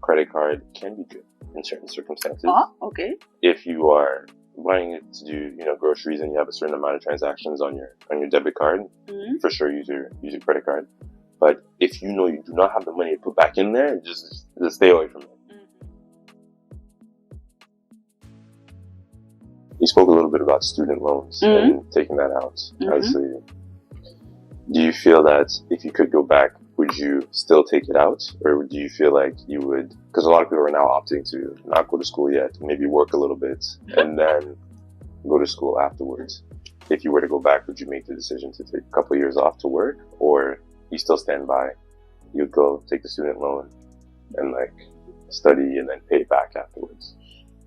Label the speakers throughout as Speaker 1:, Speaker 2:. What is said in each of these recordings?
Speaker 1: credit card can be good in certain circumstances.
Speaker 2: Oh, okay.
Speaker 1: If you are wanting it to do, groceries and you have a certain amount of transactions on your debit card, for sure use your credit card. But if you know you do not have the money to put back in there, just stay away from it. You spoke a little bit about student loans and taking that out. Obviously, do you feel that if you could go back, would you still take it out? Or do you feel like you would, because a lot of people are now opting to not go to school yet, maybe work a little bit and then go to school afterwards. If you were to go back, would you make the decision to take a couple of years off to work, or you still stand by, you'd go take the student loan and study and then pay it back afterwards?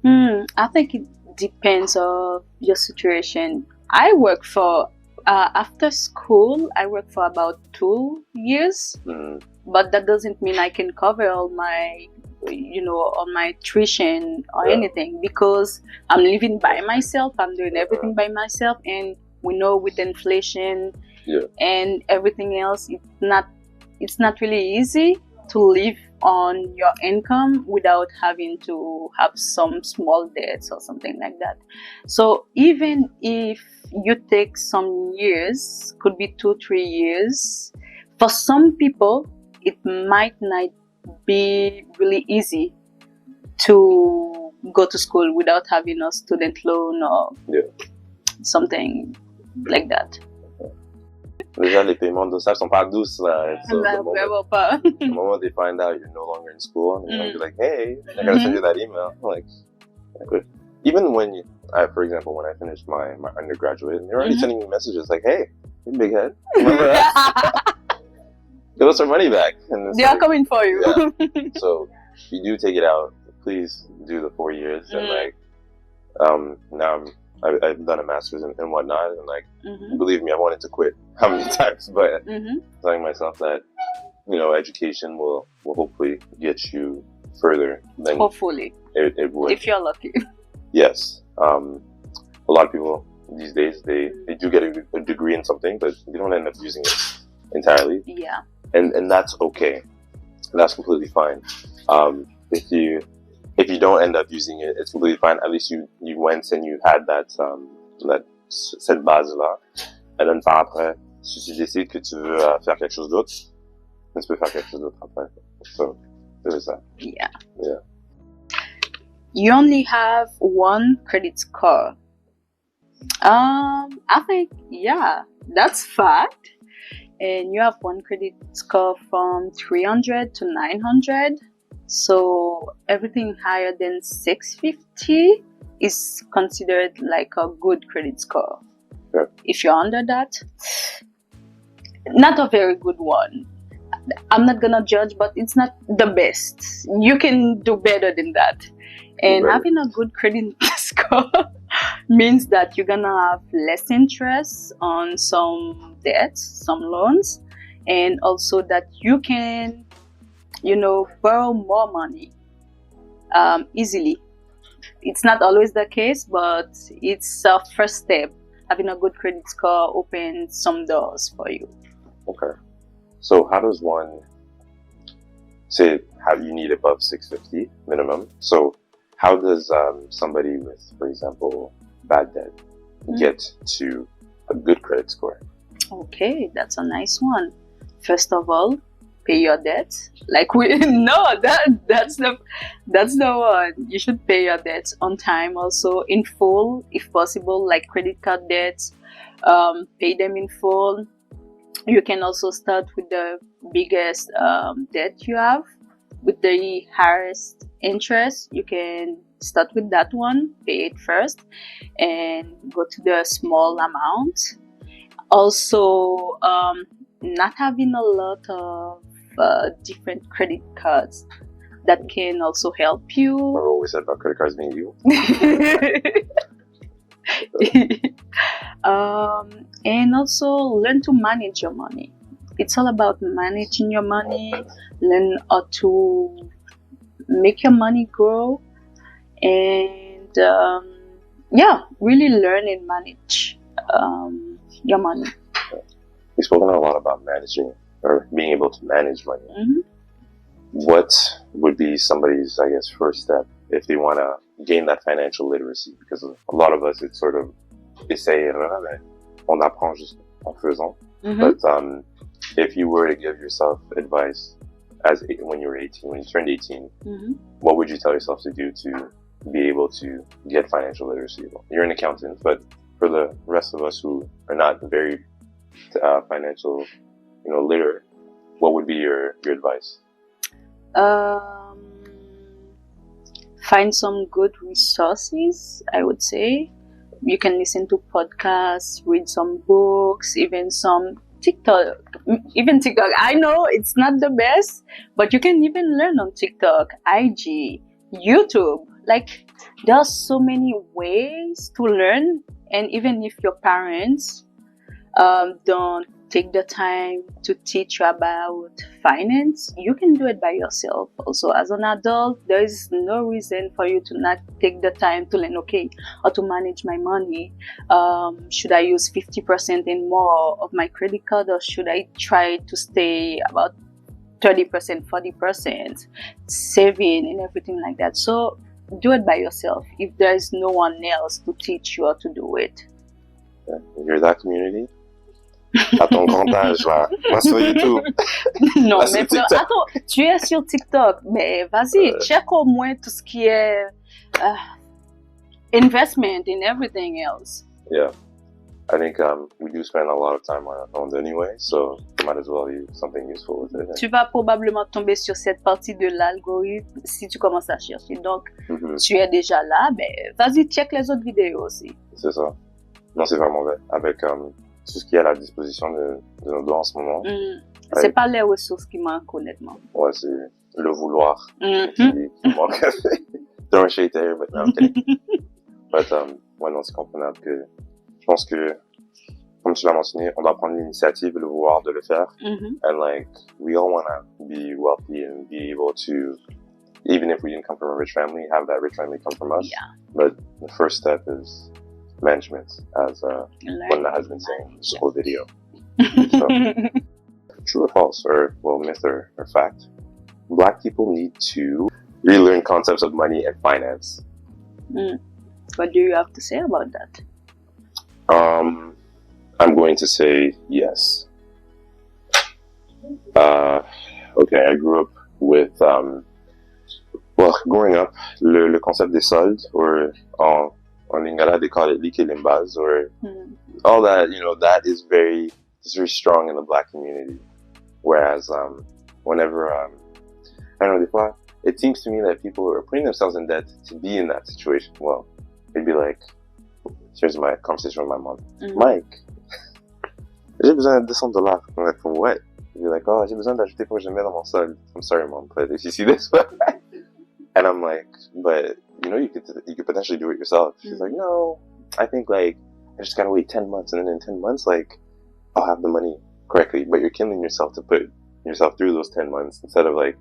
Speaker 2: I think it depends on your situation. I work for after school, I work for about 2 years, but that doesn't mean I can cover all my, all my tuition or anything, because I'm living by myself. I'm doing everything by myself, and we know with inflation and everything else, it's not really easy to live on your income without having to have some small debts or something like that. So even if you take some years, could be 2-3 years, for some people it might not be really easy to go to school without having a student loan or something like that.
Speaker 1: Déjà, les paiements de ça sont pas douces, là. So
Speaker 2: Vraiment pas.
Speaker 1: The moment they find out you're no longer in school, you're going to be like, hey, I gotta send you that email. Even when for example, when I finished my undergraduate, they're already sending me messages like, hey, big head, remember us? Give us our money back. And
Speaker 2: they are coming for you.
Speaker 1: So if you do take it out, please do the 4 years. And now I've done a master's and whatnot, and believe me, I wanted to quit how many times, but telling myself that education will hopefully get you further than
Speaker 2: hopefully
Speaker 1: it would,
Speaker 2: if you're lucky.
Speaker 1: Yes. A lot of people these days they do get a degree in something, but they don't end up using it entirely.
Speaker 2: Yeah.
Speaker 1: And that's okay. That's completely fine. If you don't end up using it, it's completely fine. At least you went and you had cette base-là. Et then après, si tu décides que tu veux faire quelque chose d'autre, tu peux faire quelque chose d'autre après. So, there's that.
Speaker 2: Yeah.
Speaker 1: Yeah.
Speaker 2: You only have one credit score. I think, that's fact. And you have one credit score from 300 to 900. So everything higher than 650 is considered like a good credit score.
Speaker 1: Yeah.
Speaker 2: If you're under that, not a very good one. I'm not gonna judge, but it's not the best. You can do better than that. And having a good credit score means that you're gonna have less interest on some debts, some loans, and also that you can, borrow more money easily. It's not always the case, but it's a first step. Having a good credit score opens some doors for you.
Speaker 1: Okay. So how does one say you need above 650 minimum? So how does somebody with, for example, bad debt get to a good credit score? Okay,
Speaker 2: that's a nice one. First of all, pay your debts. That's the one. You should pay your debts on time, also in full if possible, like credit card debts. Pay them in full. You can also start with the biggest debt you have with the highest interest. You can start with that one, pay it first, and go to the small amount. Also, not having a lot of different credit cards that can also help you.
Speaker 1: I always said about credit cards being you.
Speaker 2: And also learn to manage your money. It's all about managing your money. Learn how to make your money grow, and really learn and manage your money.
Speaker 1: We've spoken a lot about managing or being able to manage money. what would be somebody's, I guess, first step if they want to gain that financial literacy? Because a lot of us, it's sort of essayer, on apprend juste en faisant. But if you were to give yourself advice when you were 18, when you turned 18, what would you tell yourself to do to be able to get financial literacy? Well, you're an accountant, but for the rest of us who are not very financial, literate, what would be your advice?
Speaker 2: Find some good resources, I would say. You can listen to podcasts, read some books, even some TikTok. Even TikTok, I know it's not the best, but you can even learn on TikTok, IG, YouTube. Like, there are so many ways to learn, and even if your parents don't take the time to teach you about finance, you can do it by yourself. Also, as an adult, there is no reason for you to not take the time to learn, okay, how to manage my money. Should I use 50% and more of my credit card, or should I try to stay about 30%, 40% saving and everything like that? So do it by yourself if there is no one else to teach you how to do it.
Speaker 1: You're that community? À ton grand âge, là. Moi, sur YouTube.
Speaker 2: Non, mais attends, tu es sur TikTok, mais vas-y, check au moins tout ce qui est investment and everything else.
Speaker 1: Yeah. I think we do spend a lot of time on our phones anyway, so might as well use something useful with it.
Speaker 2: Tu vas probablement tomber sur cette partie de l'algorithme si tu commences à chercher. Donc, tu es déjà là, mais vas-y, check les autres vidéos aussi.
Speaker 1: C'est ça. Non, c'est vraiment vrai. Avec tout ce qui est à la disposition de nos doigts en ce moment.
Speaker 2: C'est pas les ressources qui manquent, honnêtement.
Speaker 1: Ouais, c'est le vouloir qui manque. Throwing shade there, but no, okay. But, ouais, non, c'est comprenable que je pense que, comme tu l'as mentionné, on doit prendre l'initiative et le vouloir de le faire. And like, we all want to be wealthy and be able to, even if we didn't come from a rich family, have that rich family come from us. Yeah. But the first step is management, as Wadna has been saying this whole video. So, true or false, or well, myth or fact, Black people need to relearn concepts of money and finance.
Speaker 2: What do you have to say about that?
Speaker 1: I'm going to say yes. Okay, I grew up with, growing up, le concept des soldes, or en Lingala, they call it limbas, or all that, that is very strong in the Black community. Whereas, whenever, I don't know, des fois, it seems to me that people are putting themselves in debt to be in that situation. Well, it'd be like, here's my conversation with my mom. Mike, j'ai besoin de $200. I'm like, for what? He'd be like, oh, j'ai besoin d'ajouter pour que je mette dans mon solde. I'm sorry, mom, but if you see this, and I'm like, but, you could potentially do it yourself. She's like, no, I think, like, I just gotta wait 10 months, and then in 10 months, like, I'll have the money correctly. But you're killing yourself to put yourself through those 10 months instead of, like,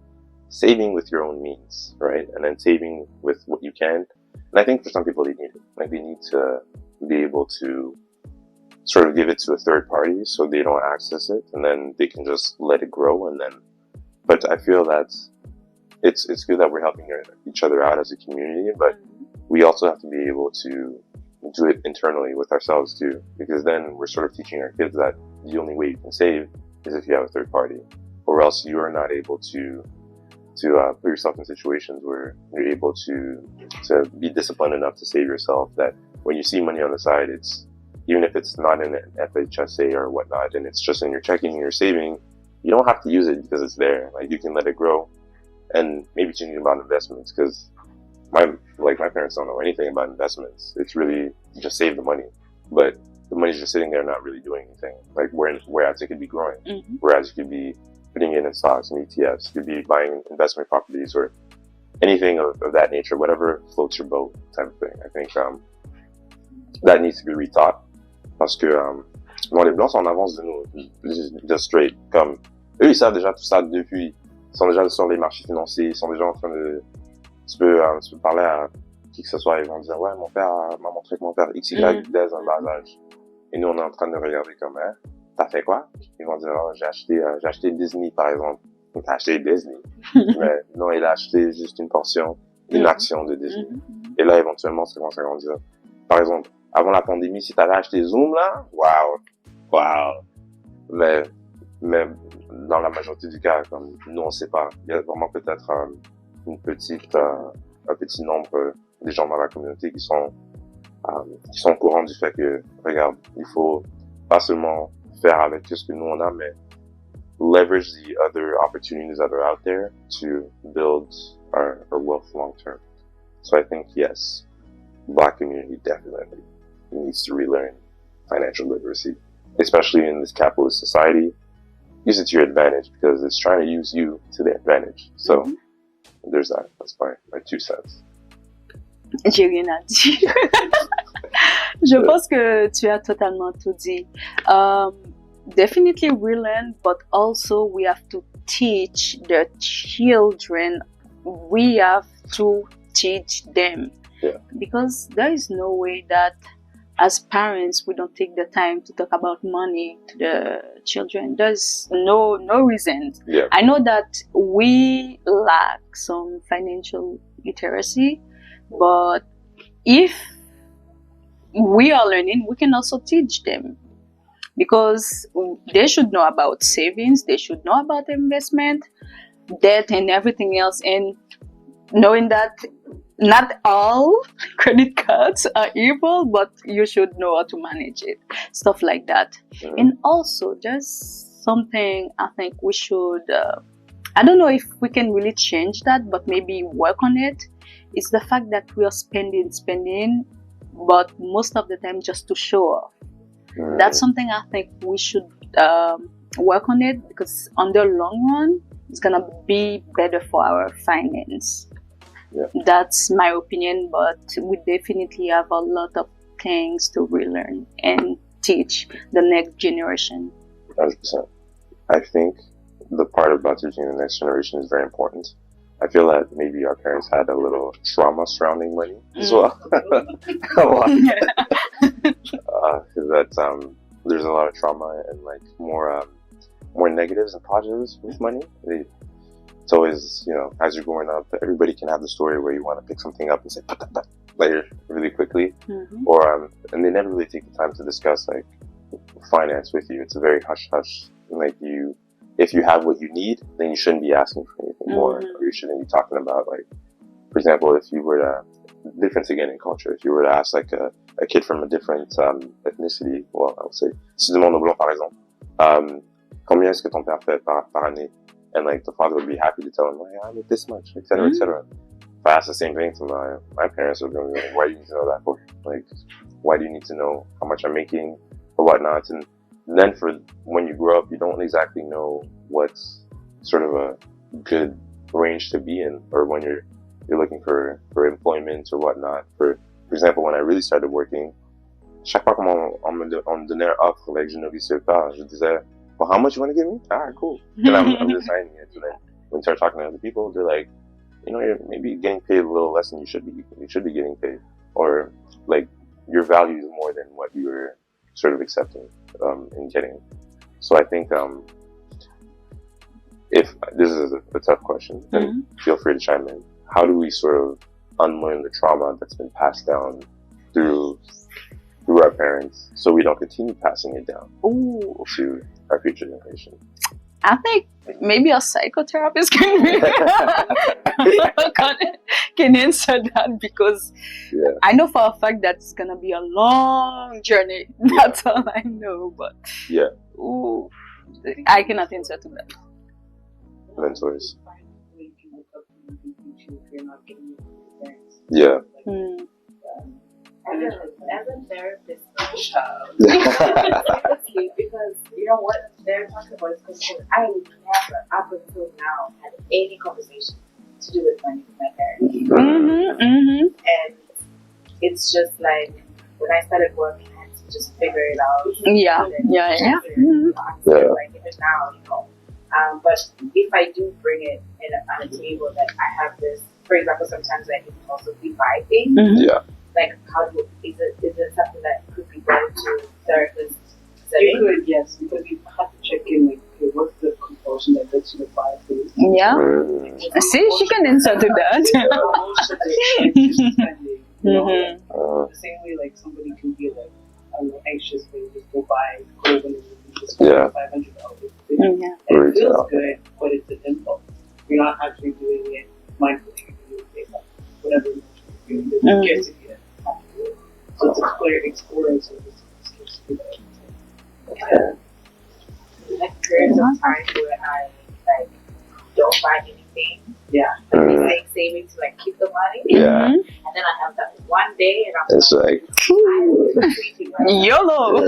Speaker 1: saving with your own means, right? And then saving with what you can. And I think for some people, they need it. Like, they need to be able to sort of give it to a third party so they don't access it, and then they can just let it grow. And then, but I feel that it's good that we're helping each other out as a community, but we also have to be able to do it internally with ourselves too, because then we're sort of teaching our kids that the only way you can save is if you have a third party, or else you are not able to put yourself in situations where you're able to be disciplined enough to save yourself, that when you see money on the side, it's, even if it's not in an FSRA or whatnot, and it's just in your checking and your saving, you don't have to use it because it's there. Like, you can let it grow. And maybe thinking about investments, because my parents don't know anything about investments. It's really just save the money, but the money's just sitting there not really doing anything. Like, whereas it could be growing, whereas you could be putting it in stocks and ETFs, you could be buying investment properties or anything of that nature, whatever floats your boat type of thing. I think that needs to be retaught, parce que les Blancs sont en avance de nous, just straight. Comme eux, ils savent déjà tout ça depuis. Ils sont déjà sur les marchés financiers, ils sont déjà en train de... Tu peux parler à qui que ce soit, ils vont dire, ouais, mon père m'a montré que mon père XY dès un bas âge. Et nous, on est en train de regarder comme, hein, t'as fait quoi? Ils vont dire, oh, j'ai acheté Disney, par exemple. t'as acheté Disney. Mais non, il a acheté juste une portion, une action de Disney. Et là, éventuellement, ça commence à grandir. Par exemple, avant la pandémie, si t'avais acheté Zoom, là, waouh. Mais dans la majorité du cas, comme nous, on sait pas. Il y a vraiment peut-être un petit nombre des gens dans la communauté qui sont au courant du fait que, regarde, il faut pas seulement faire avec ce que nous on a, mais leverage the other opportunities that are out there to build our wealth long term. So I think, yes, Black community definitely needs to relearn financial literacy, especially in this capitalist society. Use it to your advantage because it's trying to use you to their advantage. So there's that. That's my 2 cents.
Speaker 2: J'ai rien à dire. Je pense que tu as totalement tout dit. Definitely relearn, but also we have to teach the children. We have to teach them.
Speaker 1: Yeah.
Speaker 2: Because there is no way that as parents we don't take the time to talk about money to the children. There's no reason.
Speaker 1: Yeah.
Speaker 2: I know that we lack some financial literacy, but if we are learning, we can also teach them, because they should know about savings, they should know about investment, debt, and everything else, and knowing that not all credit cards are evil, but you should know how to manage it, stuff like that. And also, there's something I think we should, I don't know if we can really change that, but maybe work on it. It's the fact that we are spending, but most of the time just to show off. That's something I think we should work on it, because on the long run, it's gonna be better for our finance.
Speaker 1: Yeah.
Speaker 2: That's my opinion, but we definitely have a lot of things to relearn and teach the next generation.
Speaker 1: 100%. I think the part about teaching the next generation is very important. I feel that maybe our parents had a little trauma surrounding money as well. There's a lot of trauma and like more negatives and positives with money. It's always, as you're growing up, everybody can have the story where you want to pick something up and say later really quickly, or and they never really take the time to discuss like finance with you. It's a very hush hush. Like if you have what you need, then you shouldn't be asking for anything more, or you shouldn't be talking about, like, for example, if you were to, difference again in culture, if you were to ask like a kid from a different ethnicity, well, I would say, si tu demandes au blanc par exemple, combien est-ce que ton père fait par année? And like the father would be happy to tell him, like, I make this much, etc., etc. If I ask the same thing to my parents, would be like, why do you need to know that for? Like, why do you need to know how much I'm making or whatnot? And then for when you grow up, you don't exactly know what's sort of a good range to be in, or when you're looking for employment or whatnot. For example, when I really started working, chaque fois qu'on me donnait un offre, like, je ne risquais pas, je disais, well, how much you want to give me? All right, cool. And I'm just signing it. And then when you start talking to other people, they're like, you're maybe getting paid a little less than you should be. You should be getting paid, or like your value is more than what you're sort of accepting and getting. So I think if this is a tough question, then feel free to chime in. How do we sort of unlearn the trauma that's been passed down through our parents, so we don't continue passing it down to our future generation?
Speaker 2: I think maybe a psychotherapist can answer that, because I know for a fact that it's gonna be a long journey. That's all I know, but I cannot answer to that.
Speaker 1: Mentors.
Speaker 3: As a therapist, honestly, because you know what they're talking about is because I never, up until now, had any conversation to do with money with my parents. And it's just like when I started working, I had to just figure it out.
Speaker 2: Like
Speaker 3: even now, but if I do bring it on a table that I have this, for example, sometimes I can also buy things. Like, is it something that could be brought to therapists?
Speaker 4: You could, yes, because you have to check in, like, okay, what's the
Speaker 3: emotion that lets you apply to it.
Speaker 2: Yeah. See, she can answer to that.
Speaker 3: The same way, like, somebody can be like, I don't know, anxious, they just go buy clothing and just spend $500.
Speaker 2: Yeah.
Speaker 3: It feels good, but it's an impulse. You're not actually doing it mindfully. You're doing it based on whatever emotion you're feeling. There's scarcity that has to do it. So it's exploring some of this scarcity that there's some times where I like don't buy anything. Yeah. Like saving to like keep the money.
Speaker 1: Yeah.
Speaker 3: And then I have that one day and I'm
Speaker 1: it's like
Speaker 2: YOLO.
Speaker 3: I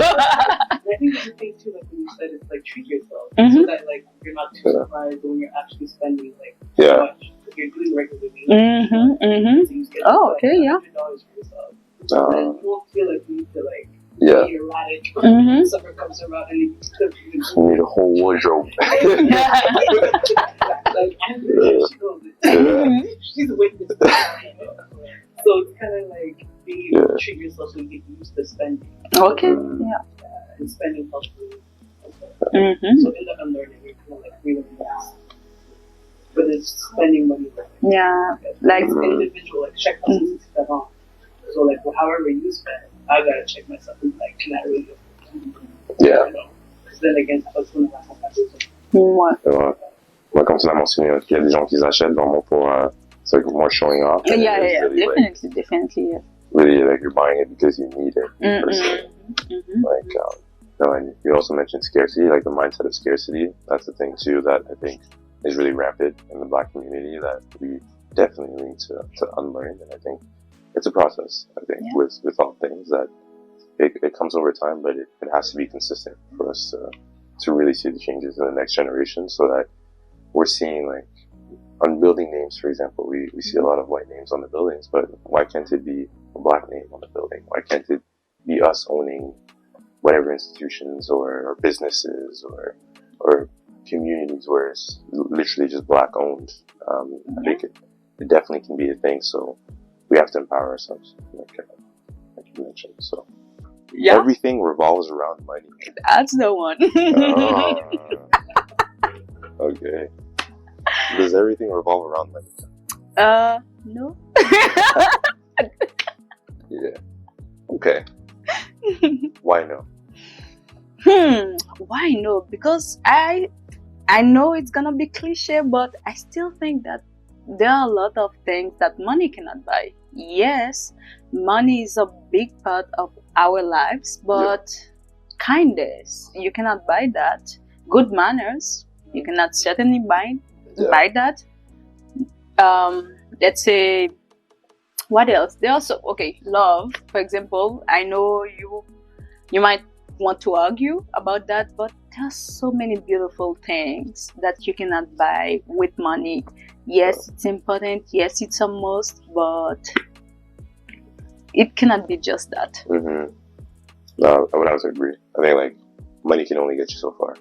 Speaker 3: think it's the thing too, like when you said it's like treat yourself. So that like you're not too surprised when you're actually spending like so much. If you're doing regularly. So you get
Speaker 2: Oh, okay, yeah.
Speaker 3: $100 for yourself. And you won't feel like you need to like be erratic. Summer comes around and
Speaker 1: you need a whole wardrobe.
Speaker 3: like Andrea, she knows it. She's a witness. So it's kind of like being able to treat yourself so you get used to spending.
Speaker 2: Okay. Yeah.
Speaker 3: And spending healthily. So in that unlearning, you're kind of like really but it's spending money.
Speaker 2: Yeah. Like
Speaker 3: individual, like check out stuff on. So like however you spend, I gotta check myself and like, can I really afford that? You know? Because then again, I was going to have
Speaker 1: Moi, comme tu l'as mentionné, il y a des gens qui achètent vraiment pour c'est like more showing off.
Speaker 2: Yeah,
Speaker 1: really,
Speaker 2: definitely. Yeah.
Speaker 1: Really, like you're buying it because you need it. Per se. Like, no, and you also mentioned scarcity, like the mindset of scarcity. That's the thing too that I think is really rampant in the Black community that we definitely need to unlearn. And I think it's a process. I think with all things that it comes over time, but it has to be consistent for us to really see the changes in the next generation, so that we're seeing, like, on building names, for example, we see a lot of white names on the buildings, but why can't it be a Black name on the building? Why can't it be us owning whatever institutions or businesses or communities where it's literally just Black owned? I think it definitely can be a thing, so we have to empower ourselves, like you mentioned. So everything revolves around money.
Speaker 2: That's the one.
Speaker 1: Okay. Does everything revolve around money?
Speaker 2: No.
Speaker 1: Yeah. Okay. Why no?
Speaker 2: Why no? Because I know it's gonna be cliche, but I still think that there are a lot of things that money cannot buy. Yes, money is a big part of our lives, but kindness, you cannot buy that. Good manners, you cannot certainly buy that. Let's say, what else? There also, love, for example. I know you might want to argue about that, but there's so many beautiful things that you cannot buy with money. Yes, it's important. Yes, it's a must, but it cannot be just that.
Speaker 1: No, I would also agree. I think, like, money can only get you so far.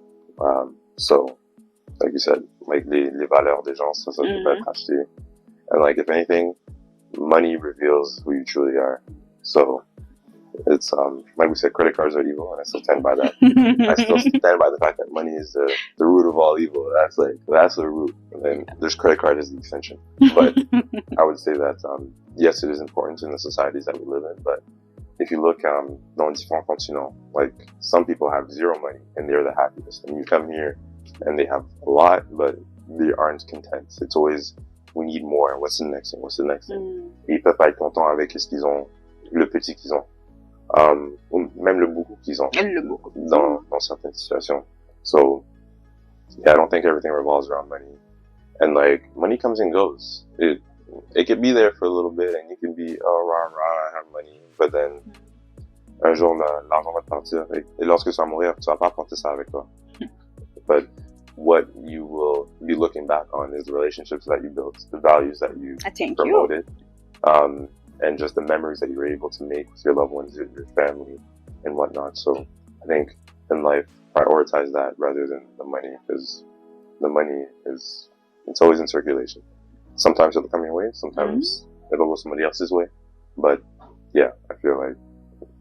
Speaker 1: So, like you said, like les valeurs des gens, ça peut pas être acheté. And, like, if anything, money reveals who you truly are. So it's like we said, credit cards are evil, and I still stand by that. I still stand by the fact that money is the root of all evil. That's the root, and then there's credit card as the extension. But I would say that yes, it is important in the societies that we live in. But if you look dans différents continents, like, some people have zero money and they're the happiest, and you come here and they have a lot, but they aren't content. It's always, we need more. What's the next thing? What's the next thing? Ils peuvent pas être contents avec ce qu'ils ont, le petit qu'ils ont. Ou même le beaucoup qu'ils ont dans certaines situations. So yeah, I don't think everything revolves around money. And, like, money comes and goes. It could be there for a little bit, and you can be, oh, rah, I have money, but then un jour l'argent va te partir, et lorsque tu vas mourir, tu vas pas apporter ça avec toi. But what you will be looking back on is the relationships that you built, the values that you promoted, and just the memories that you were able to make with your loved ones, your family, and whatnot. So I think in life, prioritize that rather than the money, because the money it's always in circulation. Sometimes it'll come your way, sometimes it'll go somebody else's way. But yeah, I feel like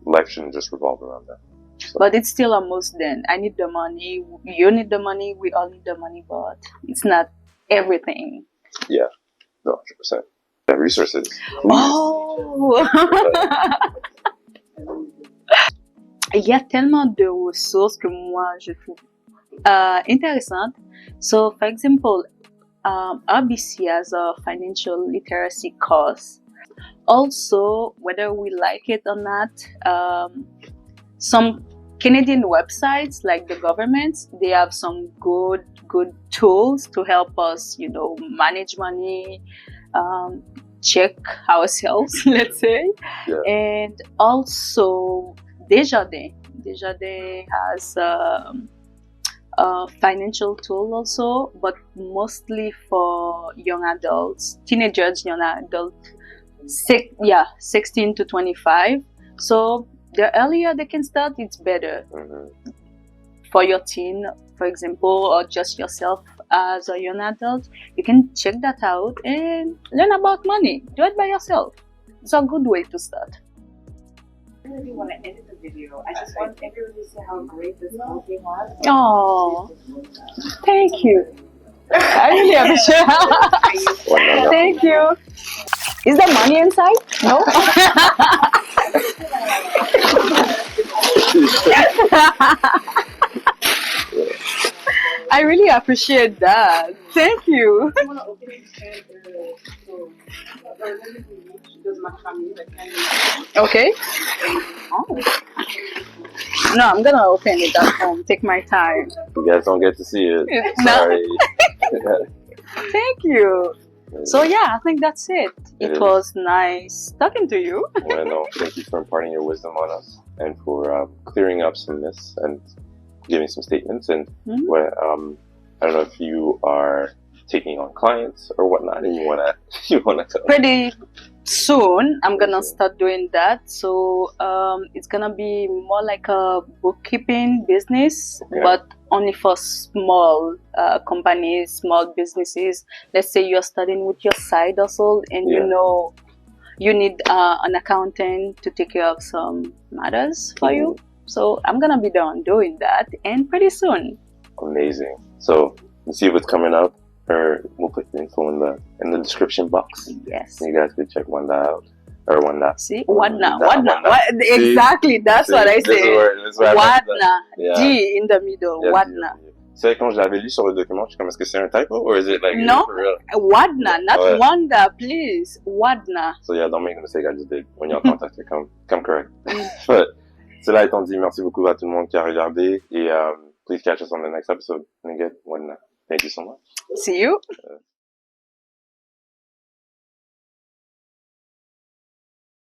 Speaker 1: life shouldn't just revolve around that. So,
Speaker 2: But it's still a must then. I need the money, you need the money, we all need the money, but it's not everything.
Speaker 1: yeah, no, 100%. The resources.
Speaker 2: Oh! Il y a tellement de ressources que moi je trouve intéressantes. So, for example, RBC has a financial literacy course. Also, whether we like it or not, some Canadian websites, like the government, they have some good tools to help us, manage money, check ourselves, let's say.
Speaker 1: Yeah.
Speaker 2: And also, Desjardins has a financial tool also, but mostly for young adults, teenagers, young adults, 16 to 25. So the earlier they can start, it's better. For your teen, for example, or just yourself as a young adult, you can check that out and learn about money. Do it by yourself. It's a good way to start.
Speaker 3: I really want to end the video. I just want everyone to see how great this whole thing was.
Speaker 2: Oh, thank you. I really appreciate it. Thank you. Is there money inside? No? I really appreciate that. Thank you.
Speaker 3: I want to open it
Speaker 2: Okay. Oh. No, I'm gonna open it at home. Take my time.
Speaker 1: You guys don't get to see it.
Speaker 2: No.
Speaker 1: Sorry.
Speaker 2: Thank you. So yeah, I think that's it. It was nice talking to you.
Speaker 1: Well, no, thank you for imparting your wisdom on us and for clearing up some myths and giving some statements. And I don't know if you are taking on clients or whatnot, and you wanna tell.
Speaker 2: Pretty soon, I'm gonna start doing that. So it's gonna be more like a bookkeeping business, but only for small companies, small businesses. Let's say you're starting with your side hustle, and you need an accountant to take care of some matters for you. So I'm gonna be done doing that, and pretty soon.
Speaker 1: Amazing. So let's see what's coming up, or we'll put the info in the description box.
Speaker 2: Yes.
Speaker 1: You guys can check Wadna out, or Wadna.
Speaker 2: See, Wadna. Exactly, that's what I say. Wadna, D in the middle. Wadna.
Speaker 1: C'est quand je l'avais lu sur le document, je suis comme, est-ce que c'est un typo, or is it like
Speaker 2: no?
Speaker 1: For real?
Speaker 2: Wadna, not Wanda, please. Wadna.
Speaker 1: So yeah, don't make a mistake I just did. When you're contact, come correct. But cela étant dit, merci beaucoup à tout le monde qui a regardé, et please catch us on the next episode. And again, Wadna. Thank you so much.
Speaker 2: See you.